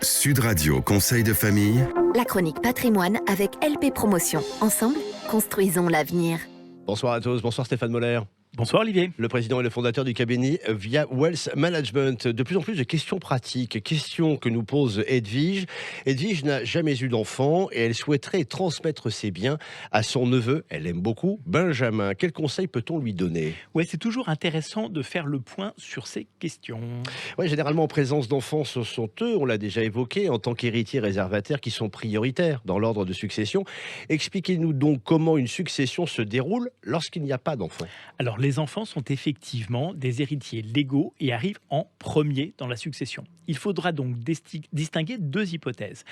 Sud Radio Conseil de famille. La chronique patrimoine avec LP Promotion. Ensemble, construisons l'avenir. Bonsoir à tous, bonsoir Stéphane Moller. Bonsoir Olivier. Le président et le fondateur du cabinet Via Wealth Management. De plus en plus de questions pratiques, questions que nous pose Edwige. Edwige n'a jamais eu d'enfant et elle souhaiterait transmettre ses biens à son neveu. Elle aime beaucoup Benjamin. Quel conseil peut-on lui donner? Ouais, c'est toujours intéressant de faire le point sur ces questions. Ouais, généralement en présence d'enfants, ce sont eux, on l'a déjà évoqué, en tant qu'héritiers réservataires qui sont prioritaires dans l'ordre de succession. Expliquez-nous donc comment une succession se déroule lorsqu'il n'y a pas d'enfants. Alors, les enfants sont effectivement des héritiers légaux et arrivent en premier dans la succession. Il faudra donc distinguer deux hypothèses.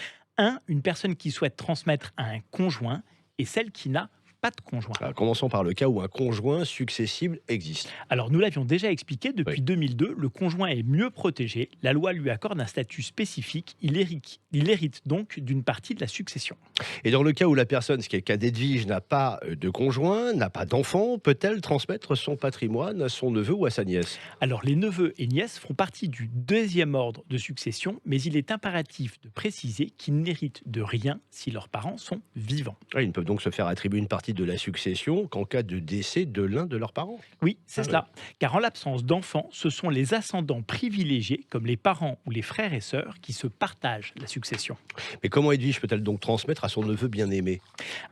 Une personne qui souhaite transmettre à un conjoint et celle qui n'a pas de conjoint. Alors, commençons par le cas où un conjoint successible existe. Alors, nous l'avions déjà expliqué, depuis Oui. 2002, le conjoint est mieux protégé. La loi lui accorde un statut spécifique. Il hérite donc d'une partie de la succession. Et dans le cas où la personne, ce qui est le cas d'Edwige, n'a pas de conjoint, n'a pas d'enfant, peut-elle transmettre son patrimoine à son neveu ou à sa nièce? Alors, les neveux et nièces font partie du deuxième ordre de succession, mais il est impératif de préciser qu'ils n'héritent de rien si leurs parents sont vivants. Ouais, ils ne peuvent donc se faire attribuer une partie de la succession qu'en cas de décès de l'un de leurs parents. Oui, c'est Ah cela. Car en l'absence d'enfants, ce sont les ascendants privilégiés, comme les parents ou les frères et sœurs, qui se partagent la succession. Mais comment Edwige peut-elle donc transmettre à son neveu bien-aimé?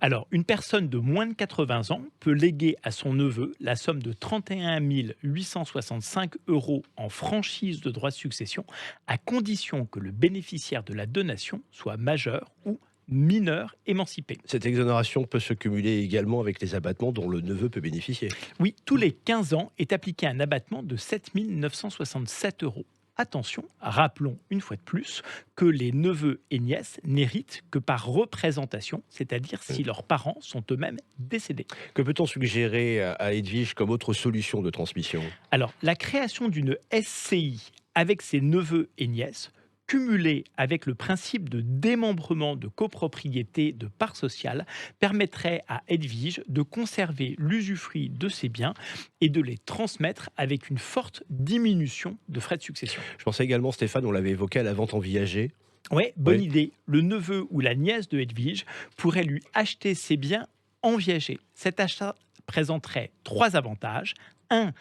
Alors, une personne de moins de 80 ans peut léguer à son neveu la somme de 31 865 € en franchise de droit de succession, à condition que le bénéficiaire de la donation soit majeur ou mineur émancipé. Cette exonération peut se cumuler également avec les abattements dont le neveu peut bénéficier. Oui, tous les 15 ans est appliqué un abattement de 7 967 €. Attention, rappelons une fois de plus que les neveux et nièces n'héritent que par représentation, c'est-à-dire si leurs parents sont eux-mêmes décédés. Que peut-on suggérer à Edwige comme autre solution de transmission? Alors, la création d'une SCI avec ses neveux et nièces, cumulée avec le principe de démembrement de copropriété de parts sociales, permettrait à Edwige de conserver l'usufruit de ses biens et de les transmettre avec une forte diminution de frais de succession. Je pensais également, Stéphane, on l'avait évoqué, à la vente en viager. Ouais, bonne Oui. idée. Le neveu ou la nièce de Edwige pourrait lui acheter ses biens en viager. Cet achat présenterait 3 avantages. Un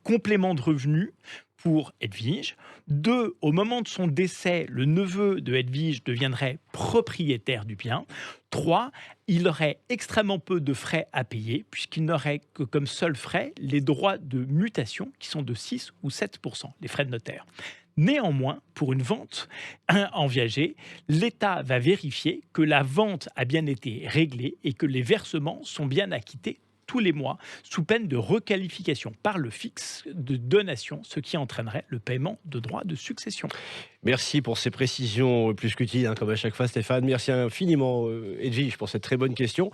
complément de revenu pour Edwige. 2, au moment de son décès, le neveu de Edwige deviendrait propriétaire du bien. 3, il aurait extrêmement peu de frais à payer, puisqu'il n'aurait que comme seul frais les droits de mutation, qui sont de 6 ou 7%, les frais de notaire. Néanmoins, pour une vente en viager, l'État va vérifier que la vente a bien été réglée et que les versements sont bien acquittés tous les mois, sous peine de requalification par le fixe de donation, ce qui entraînerait le paiement de droits de succession. Merci pour ces précisions plus qu'utiles, comme à chaque fois, Stéphane. Merci infiniment, Edwige, pour cette très bonne question.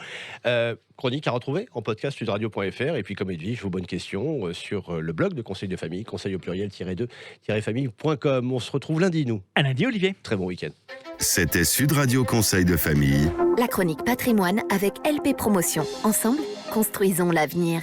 Chronique à retrouver en podcast sudradio.fr. Et puis, comme Edwige, vos bonnes questions sur le blog de Conseil de famille, conseil au pluriel-2-famille.com. On se retrouve lundi, nous. À lundi, Olivier. Très bon week-end. C'était Sud Radio Conseil de famille. La chronique patrimoine avec LP Promotion. Ensemble, construisons l'avenir.